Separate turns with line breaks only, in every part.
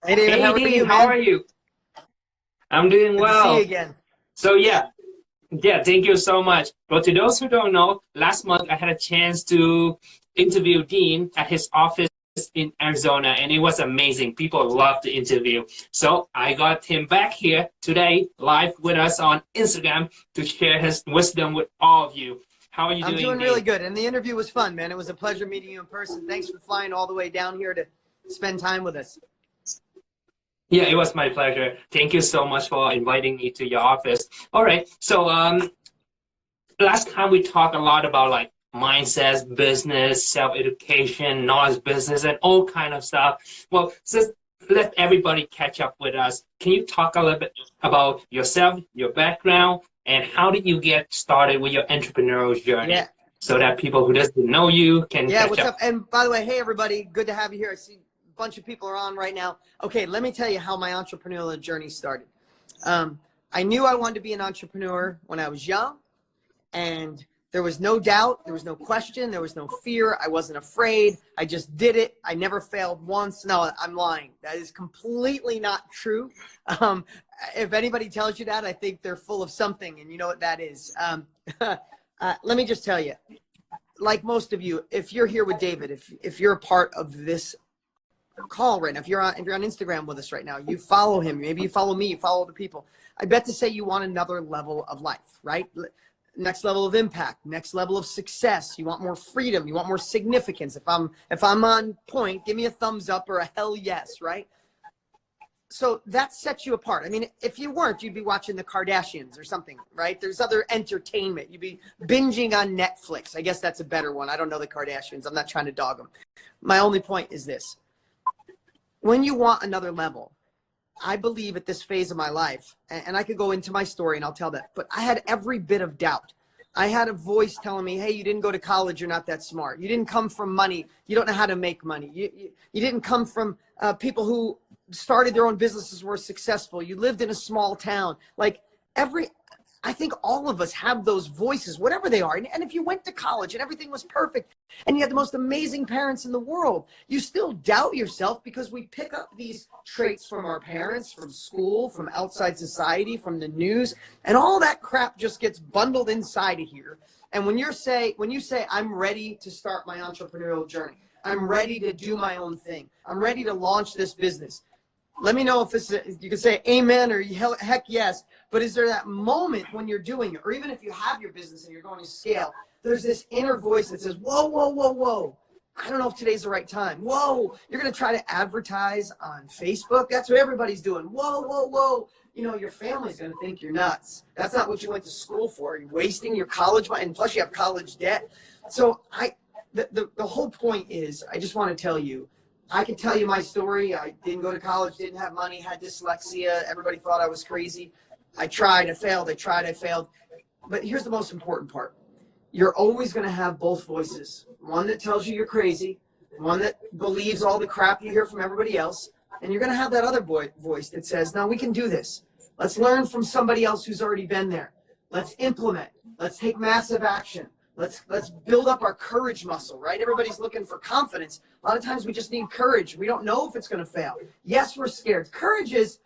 Hey David,
Hey
how are you,
Dean, how
man?
are you? I'm doing
Good to see you
well.
again.
So yeah, thank you so much. But to those who don't know, last month I had a chance to interview Dean at his office in Arizona, and it was amazing. People loved the interview. So I got him back here today, live with us on Instagram to share his wisdom with all of you. How are you
I'm
doing,
doing really
Dean?
good, and the interview was fun, man. It was a pleasure meeting you in person. Thanks for flying all the way down here to spend time with us.
Yeah, it was my pleasure. Thank you so much for inviting me to your office. All right. So last time we talked a lot about like mindsets, business, self-education, knowledge business, and all kind of stuff. Well, just let everybody catch up with us. Can you talk a little bit about yourself, your background, and how did you get started with your entrepreneurial
Yeah,
journey so that people who doesn't know you can
yeah.
catch
What's
up?
up? And by the way, hey everybody, good to have you here. I see a bunch of people are on right now. Okay, let me tell you how my entrepreneurial journey started. I knew I wanted to be an entrepreneur when I was young. And there was no doubt, there was no question, there was no fear. I wasn't afraid. I just did it. I never failed once. No, I'm lying. That is completely not true. Um, if anybody tells you that, I think they're full of something, and you know what that is. Let me just tell you, like most of you, if you're here with David, if you're a part of this call right now, if you're on Instagram with us right now, you follow him, maybe you follow me, you follow the people. I bet to say you want another level of life, right? Next level of impact, next level of success. You want more freedom, you want more significance. If I'm on point, give me a thumbs up or a hell yes, right? So that sets you apart. I mean, if you weren't, you'd be watching the Kardashians or something, right? There's other entertainment. You'd be binging on Netflix. I guess that's a better one. I don't know the Kardashians. I'm not trying to dog them. My only point is this. When you want another level, I believe at this phase of my life, and I could go into my story and I'll tell that, but I had every bit of doubt. I had a voice telling me, hey, you didn't go to college, you're not that smart. You didn't come from money, you don't know how to make money. You didn't come from people who started their own businesses, were successful. You lived in a small town. Like I think all of us have those voices, whatever they are. And if you went to college and everything was perfect and you had the most amazing parents in the world, you still doubt yourself because we pick up these traits from our parents, from school, from outside society, from the news, and all that crap just gets bundled inside of here. And when you say, I'm ready to start my entrepreneurial journey, I'm ready to do my own thing, I'm ready to launch this business. Let me know if this is, you can say amen or heck yes, but is there that moment when you're doing it, or even if you have your business and you're going to scale, there's this inner voice that says, whoa, whoa, whoa, whoa. I don't know if today's the right time. Whoa, you're going to try to advertise on Facebook? That's what everybody's doing. Whoa, whoa, whoa. You know, your family's going to think you're nuts. That's not what you went to school for. You're wasting your college money, and plus you have college debt. So the whole point is, I just want to tell you, I can tell you my story. I didn't go to college, didn't have money, had dyslexia. Everybody thought I was crazy. I tried, I failed. I tried, I failed. But here's the most important part. You're always going to have both voices. One that tells you you're crazy, one that believes all the crap you hear from everybody else. And you're going to have that other voice that says, no, we can do this. Let's learn from somebody else who's already been there. Let's implement. Let's take massive action. Let's build up our courage muscle, right? Everybody's looking for confidence. A lot of times we just need courage. We don't know if it's going to fail. Yes, we're scared. Courage is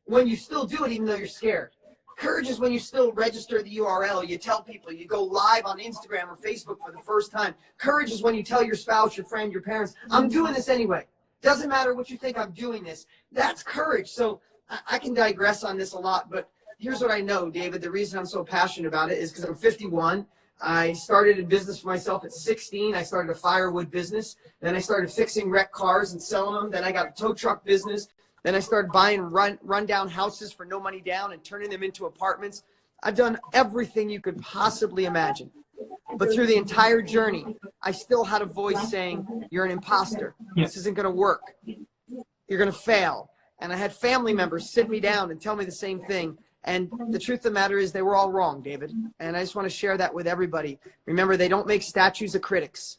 when you still do it even though you're scared. Courage is when you still register the URL, you tell people, you go live on Instagram or Facebook for the first time. Courage is when you tell your spouse, your friend, your parents, I'm doing this anyway. Doesn't matter what you think, I'm doing this. That's courage. So I can digress on this a lot, but here's what I know, David. The reason I'm so passionate about it is because I'm 51. I started a business for myself at 16. I started a firewood business. Then I started fixing wrecked cars and selling them. Then I got a tow truck business. Then I started buying run-down houses for no money down and turning them into apartments. I've done everything you could possibly imagine. But through the entire journey, I still had a voice saying, you're an imposter. This isn't going to work. You're going to fail. And I had family members sit me down and tell me the same thing. And the truth of the matter is they were all wrong, David. And I just want to share that with everybody. Remember, they don't make statues of critics.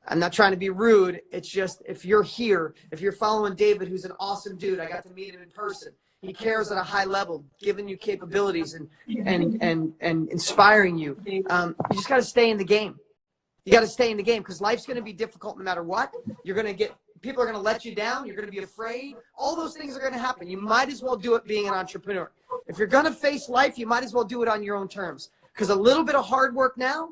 I'm not trying to be rude. It's just if you're here, if you're following David, who's an awesome dude, I got to meet him in person. He cares at a high level, giving you capabilities and inspiring you. You just got to stay in the game. You got to stay in the game because life's going to be difficult no matter what. You're going to get people are going to let you down. You're going to be afraid. All those things are going to happen. You might as well do it being an entrepreneur. If you're going to face life, you might as well do it on your own terms, because a little bit of hard work now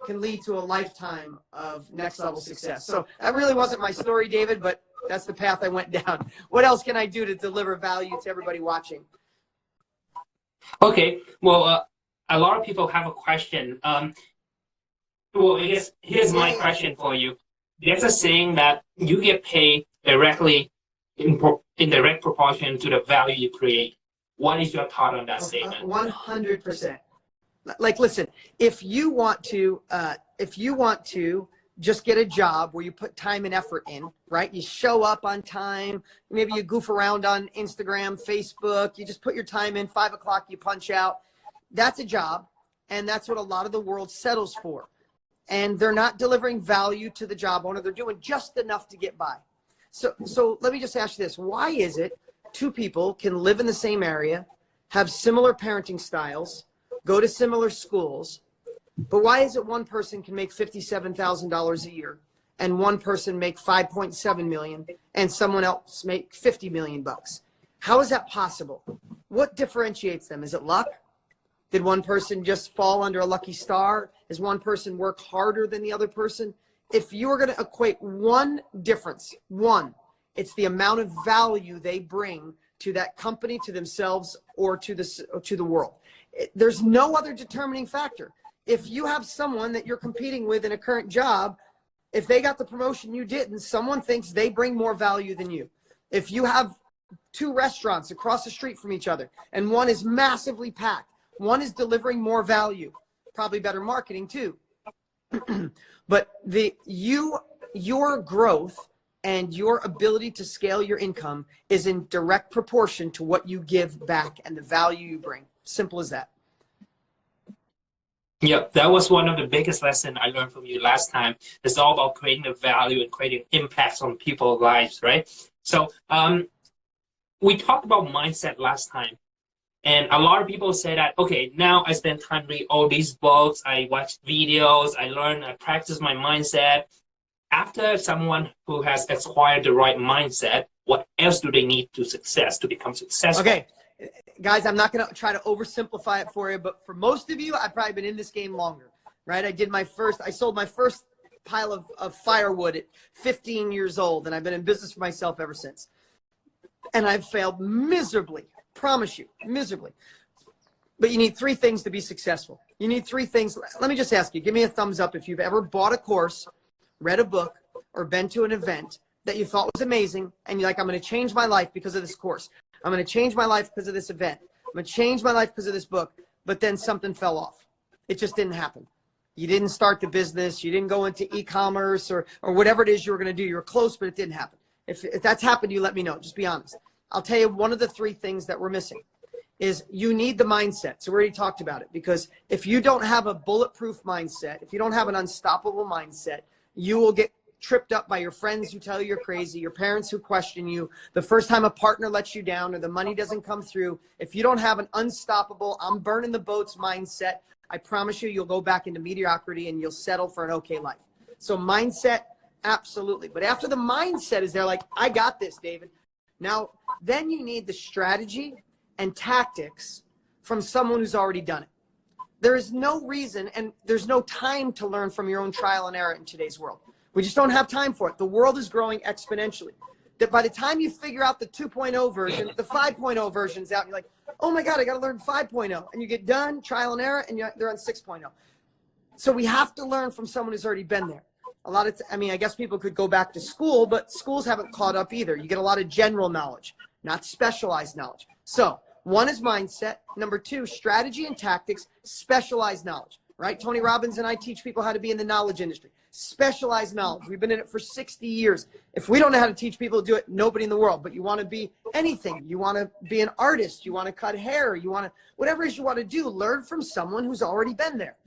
can lead to a lifetime of next level success. So that really wasn't my story, David, but that's the path I went down. What else can I do to deliver value to everybody watching?
Okay, well, a lot of people have a question. Well, I guess here's my question for you. There's a saying that you get paid directly in direct proportion to the value you create. What is your thought on that statement?
100%. Like, listen, if you want to just get a job where you put time and effort in, right? You show up on time. Maybe you goof around on Instagram, Facebook. You just put your time in. 5 o'clock, you punch out. That's a job, and that's what a lot of the world settles for. And they're not delivering value to the job owner. They're doing just enough to get by. So let me just ask you this. Why is it two people can live in the same area, have similar parenting styles, go to similar schools, but why is it one person can make $57,000 a year and one person make $5.7 million and someone else make $50 million bucks? How is that possible? What differentiates them? Is it luck? Did one person just fall under a lucky star? Does one person work harder than the other person? If you were going to equate one difference, it's the amount of value they bring to that company, to themselves, or to the world. There's no other determining factor. If you have someone that you're competing with in a current job, if they got the promotion you didn't, someone thinks they bring more value than you. If you have two restaurants across the street from each other and one is massively packed, one is delivering more value, probably better marketing too. But your growth and your ability to scale your income is in direct proportion to what you give back and the value you bring. Simple as that.
Yeah, that was one of the biggest lessons I learned from you last time. It's all about creating the value and creating impacts on people's lives, right? So we talked about mindset last time. And a lot of people say that, okay, now I spend time reading all these books, I watch videos, I learn, I practice my mindset. After someone who has acquired the right mindset, what else do they need to become successful? Okay,
guys, I'm not going to try to oversimplify it for you, but for most of you, I've probably been in this game longer, right? I sold my first pile of firewood at 15 years old, and I've been in business for myself ever since. And I've failed miserably. Promise you, miserably. But you need three things to be successful. You need three things. Let me just ask you, give me a thumbs up if you've ever bought a course, read a book, or been to an event that you thought was amazing, and you're like, I'm going to change my life because of this course. I'm going to change my life because of this event. I'm going to change my life because of this book. But then something fell off. It just didn't happen. You didn't start the business. You didn't go into e-commerce or whatever it is you were going to do. You were close, but it didn't happen. If that's happened, you let me know. Just be honest. I'll tell you one of the three things that we're missing is you need the mindset. So we already talked about it, because if you don't have a bulletproof mindset, if you don't have an unstoppable mindset, you will get tripped up by your friends who tell you you're crazy, your parents who question you, the first time a partner lets you down or the money doesn't come through. If you don't have an unstoppable, I'm burning the boats mindset, I promise you'll go back into mediocrity and you'll settle for an okay life. So mindset, absolutely. But after the mindset is there, like, I got this, David. Now, then you need the strategy and tactics from someone who's already done it. There is no reason and there's no time to learn from your own trial and error in today's world. We just don't have time for it. The world is growing exponentially. That by the time you figure out the 2.0 version, the 5.0 version's out, and you're like, oh my God, I got to learn 5.0. And you get done, trial and error, and they're on 6.0. So we have to learn from someone who's already been there. I guess people could go back to school, but schools haven't caught up either. You get a lot of general knowledge, not specialized knowledge. So one is mindset. Number two, strategy and tactics, specialized knowledge, right? Tony Robbins and I teach people how to be in the knowledge industry. Specialized knowledge. We've been in it for 60 years. If we don't know how to teach people to do it, nobody in the world. But you want to be anything. You want to be an artist. You want to cut hair. You want to, whatever it is you want to do, learn from someone who's already been there.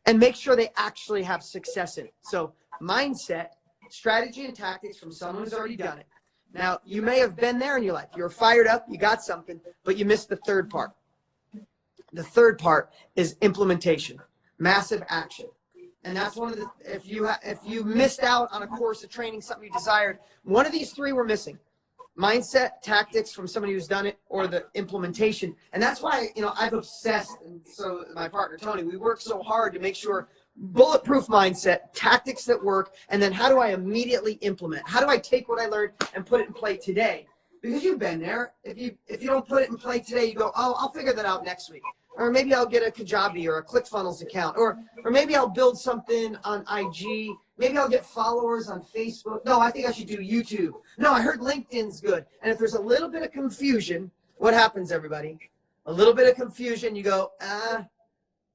And make sure they actually have success in it. So mindset, strategy, and tactics from someone who's already done it. Now, you may have been there in your life. You're fired up, you got something, but you missed the third part. The third part is implementation, massive action. And that's one of the, if you missed out on a course of training, something you desired, one of these three were missing. Mindset, tactics from somebody who's done it, or the implementation. And that's why, you know, I've obsessed, and so my partner, Tony, we work so hard to make sure bulletproof mindset, tactics that work, and then how do I immediately implement? How do I take what I learned and put it in play today? Because you've been there. If you don't put it in play today, you go, oh, I'll figure that out next week. Or maybe I'll get a 𝐘𝐿𝐷 or a ClickFunnels account. Or maybe I'll build something on IG. Maybe I'll get followers on Facebook. No, I think I should do YouTube. No, I heard LinkedIn's good. And if there's a little bit of confusion, what happens, everybody? A little bit of confusion, you go,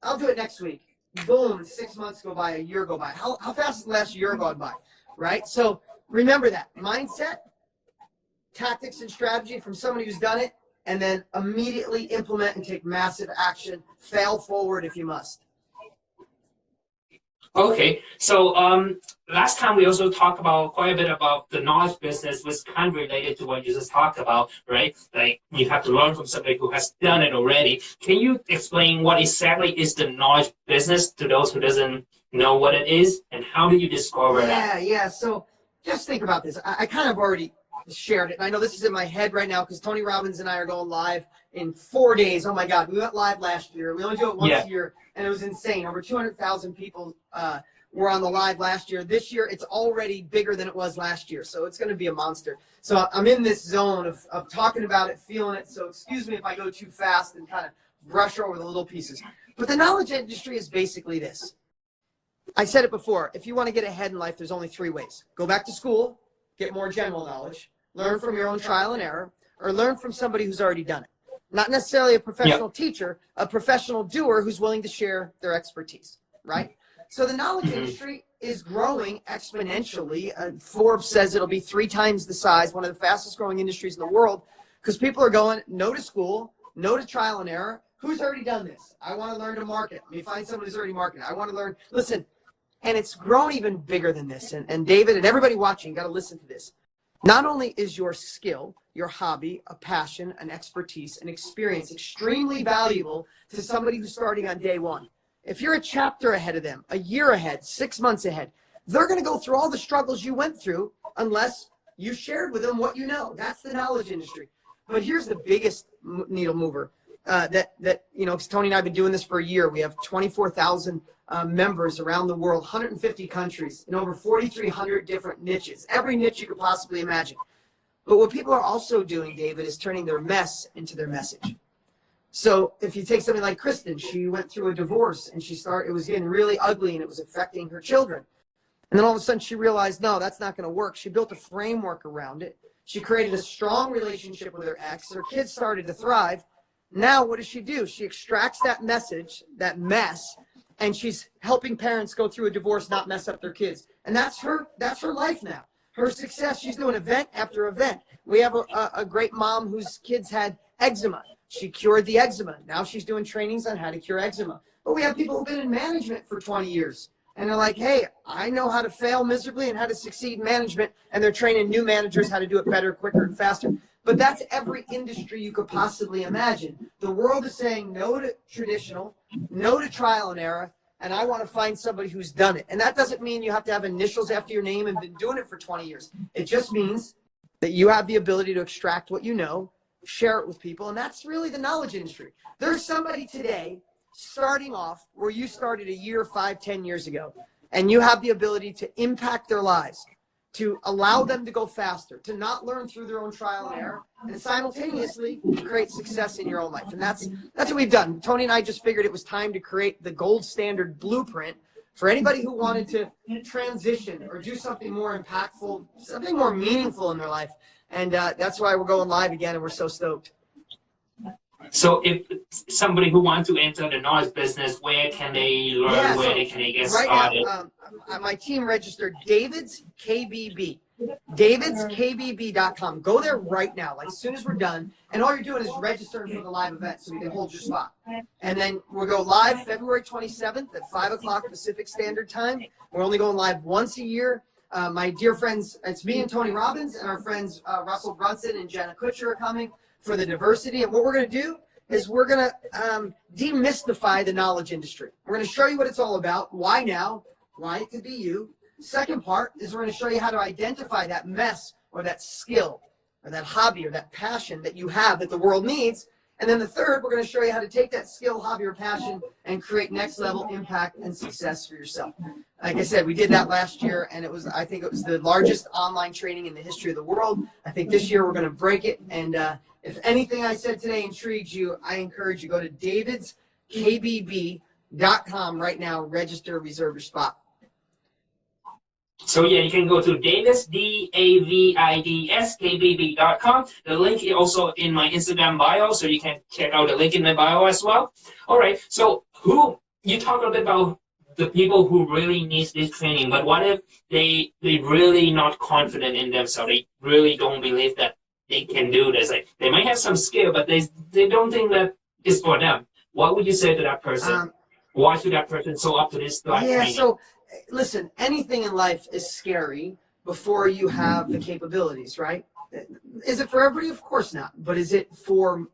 I'll do it next week. Boom, 6 months go by, a year go by. How fast has the last year gone by, right? So remember that. Mindset, tactics, and strategy from somebody who's done it, and then immediately implement and take massive action. Fail forward if you must.
Okay, so last time we also talked about quite a bit about the knowledge business, was kind of related to what you just talked about, right? Like you have to learn from somebody who has done it already. Can you explain what exactly is the knowledge business to those who doesn't know what it is, and how did you discover that?
Yeah. So just think about this. I kind of already shared it, and I know this is in my head right now because Tony Robbins and I are going live in 4 days. Oh my God, we went live last year. We only do it once a year, and it was insane. Over 200,000 people were on the live last year. This year, it's already bigger than it was last year, so it's going to be a monster. So I'm in this zone of talking about it, feeling it, so excuse me if I go too fast and kind of brush over the little pieces. But the knowledge industry is basically this. I said it before. If you want to get ahead in life, there's only 3 ways. Go back to school, get more general knowledge, learn from your own trial and error, or learn from somebody who's already done it. Not necessarily a professional teacher, a professional doer who's willing to share their expertise, right? So the knowledge industry is growing exponentially. Forbes says it'll be 3 times the size, one of the fastest growing industries in the world, because people are going no to school, no to trial and error. Who's already done this? I want to learn to market. Let me find someone who's already marketed. I want to learn. Listen, and it's grown even bigger than this. And David and everybody watching, got to listen to this. Not only is your skill, your hobby, a passion, an expertise, an experience extremely valuable to somebody who's starting on day one. If you're a chapter ahead of them, a year ahead, 6 months ahead, they're going to go through all the struggles you went through unless you shared with them what you know. That's the knowledge industry. But here's the biggest needle mover that you know, 'cause Tony and I have been doing this for a year. We have 24,000 members around the world, 150 countries, in over 4,300 different niches, every niche you could possibly imagine. But what people are also doing, David, is turning their mess into their message. So if you take something like Kristen, she went through a divorce and it was getting really ugly and it was affecting her children. And then all of a sudden she realized, no, that's not going to work. She built a framework around it. She created a strong relationship with her ex. Her kids started to thrive. Now what does she do? She extracts that message, that mess, and she's helping parents go through a divorce, not mess up their kids. And that's her life now. Her success, she's doing event after event. We have a great mom whose kids had eczema. She cured the eczema. Now she's doing trainings on how to cure eczema. But we have people who've been in management for 20 years. And they're like, hey, I know how to fail miserably and how to succeed in management. And they're training new managers how to do it better, quicker, and faster. But that's every industry you could possibly imagine. The world is saying no to traditional, no to trial and error, and I want to find somebody who's done it. And that doesn't mean you have to have initials after your name and been doing it for 20 years. It just means that you have the ability to extract what you know, share it with people, and that's really the knowledge industry. There's somebody today starting off where you started a year, 5, 10 years ago, and you have the ability to impact their lives, to allow them to go faster, to not learn through their own trial and error, and simultaneously create success in your own life. And that's what we've done. Tony and I just figured it was time to create the gold standard blueprint for anybody who wanted to transition or do something more impactful, something more meaningful in their life. And that's why we're going live again, and we're so stoked.
So if somebody who wants to enter the knowledge business, where can they learn, where can they get started?
Right now, my team registered David's KBB. 𝐓𝐀𝐊𝐵.com. Go there right now, like as soon as we're done. And all you're doing is registering for the live event so we can hold your spot. And then we'll go live February 27th at 5 o'clock Pacific Standard Time. We're only going live once a year. My dear friends, it's me and Tony Robbins, and our friends Russell Brunson and Jenna Kutcher are coming for the diversity. And what we're going to do is we're going to demystify the knowledge industry. We're going to show you what it's all about, why now, why it could be you. Second part is we're going to show you how to identify that mess or that skill or that hobby or that passion that you have that the world needs. And then the third, we're going to show you how to take that skill, hobby, or passion and create next level impact and success for yourself. Like I said, we did that last year, and I think it was the largest online training in the history of the world. I think this year we're going to break it. And if anything I said today intrigues you, I encourage you, go to davidsKBB.com right now, register, reserve your spot.
So yeah, you can go to Davids, DAVIDSKBB.com. The link is also in my Instagram bio, so you can check out the link in my bio as well. All right, so you talk a bit about the people who really need this training, but what if they really not confident in themselves? They really don't believe that they can do this. Like, they might have some skill, but they don't think that it's for them. What would you say to that person? Why should that person show up to this training?
So listen, anything in life is scary before you have the capabilities, right? Is it for everybody? Of course not. But is it for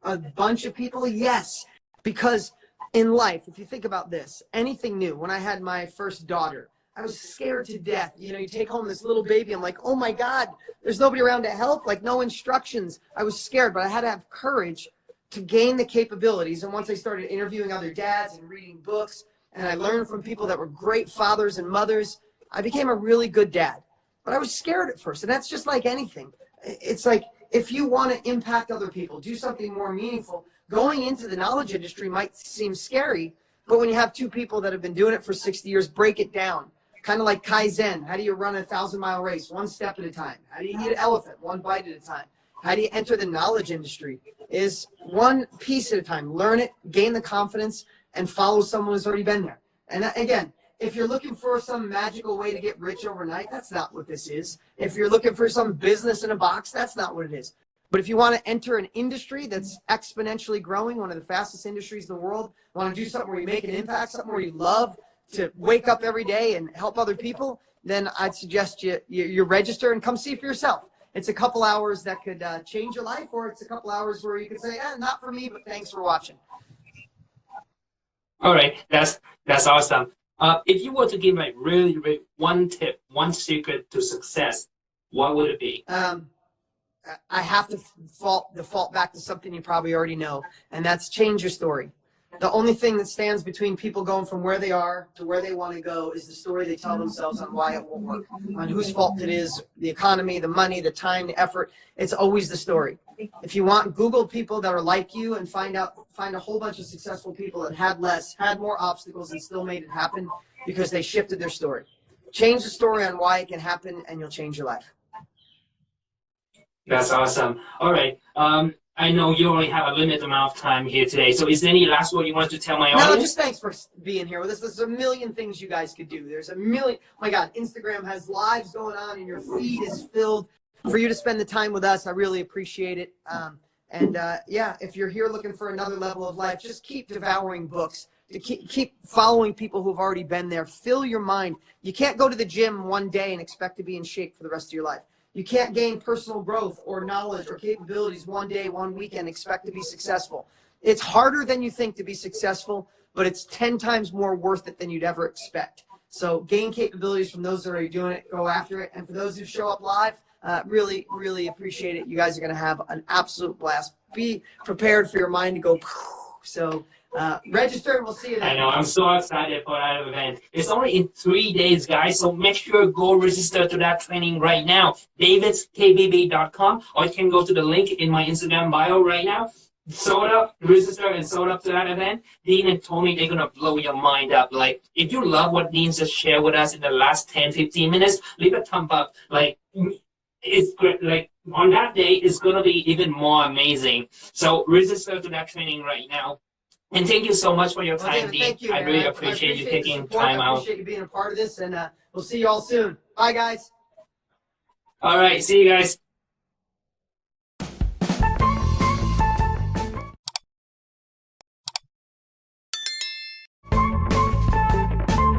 a bunch of people? Yes. Because in life, if you think about this, anything new, when I had my first daughter, I was scared to death. You know, you take home this little baby, I'm like, oh my God, there's nobody around to help, like no instructions. I was scared, but I had to have courage to gain the capabilities. And once I started interviewing other dads and reading books, and I learned from people that were great fathers and mothers, I became a really good dad. But I was scared at first, and that's just like anything. It's like, if you want to impact other people, do something more meaningful, going into the knowledge industry might seem scary, but when you have two people that have been doing it for 60 years, break it down. Kind of like Kaizen. How do you run a 1,000-mile race? One step at a time. How do you eat an elephant? One bite at a time. How do you enter the knowledge industry? Is one piece at a time. Learn it, gain the confidence, and follow someone who's already been there. And again, if you're looking for some magical way to get rich overnight, that's not what this is. If you're looking for some business in a box, that's not what it is. But if you want to enter an industry that's exponentially growing, one of the fastest industries in the world, want to do something where you make an impact, something where you love to wake up every day and help other people, then I'd suggest you register and come see for yourself. It's a couple hours that could change your life, or it's a couple hours where you can say, not for me, but thanks for watching.
All right, that's awesome. If you were to give like really one tip, one secret to success, what would it be?
I have to default back to something you probably already know, and that's change your story. The only thing that stands between people going from where they are to where they want to go is the story they tell themselves on why it won't work, on whose fault it is, the economy, the money, the time, the effort. It's always the story. If you want, Google people that are like you and find a whole bunch of successful people that had less, had more obstacles, and still made it happen because they shifted their story. Change the story on why it can happen, and you'll change your life.
That's awesome. All right. I know you only have a limited amount of time here today, so is there any last word you want to tell my audience?
No, just thanks for being here with us. There's a million things you guys could do. There's a million. Oh my God, Instagram has lives going on, and your feed is filled. For you to spend the time with us, I really appreciate it. Yeah, if you're here looking for another level of life, just keep devouring books. Keep following people who've already been there. Fill your mind. You can't go to the gym one day and expect to be in shape for the rest of your life. You can't gain personal growth or knowledge or capabilities one day, one weekend, expect to be successful. It's harder than you think to be successful, but it's 10 times more worth it than you'd ever expect. So gain capabilities from those that are already doing it, go after it. And for those who show up live, really, really appreciate it. You guys are going to have an absolute blast. Be prepared for your mind to go. So register and we'll see you there.
I know, I'm so excited for that event. It's only in 3 days, guys, so make sure go register to that training right now. DavidsKBB.com, or you can go to the link in my Instagram bio right now. Register and sign up to that event. Dean and Tony, they're going to blow your mind up. Like, if you love what Dean just shared with us in the last 10-15 minutes, leave a thumb up. Like, it's great. Like, on that day, it's going to be even more amazing. So register to that training right now. And thank you so much for your time,
David,
Dean.
thank you,
I really appreciate you taking time out.
I appreciate you being a part of this, and we'll see you all soon. Bye, guys.
All right, see you guys.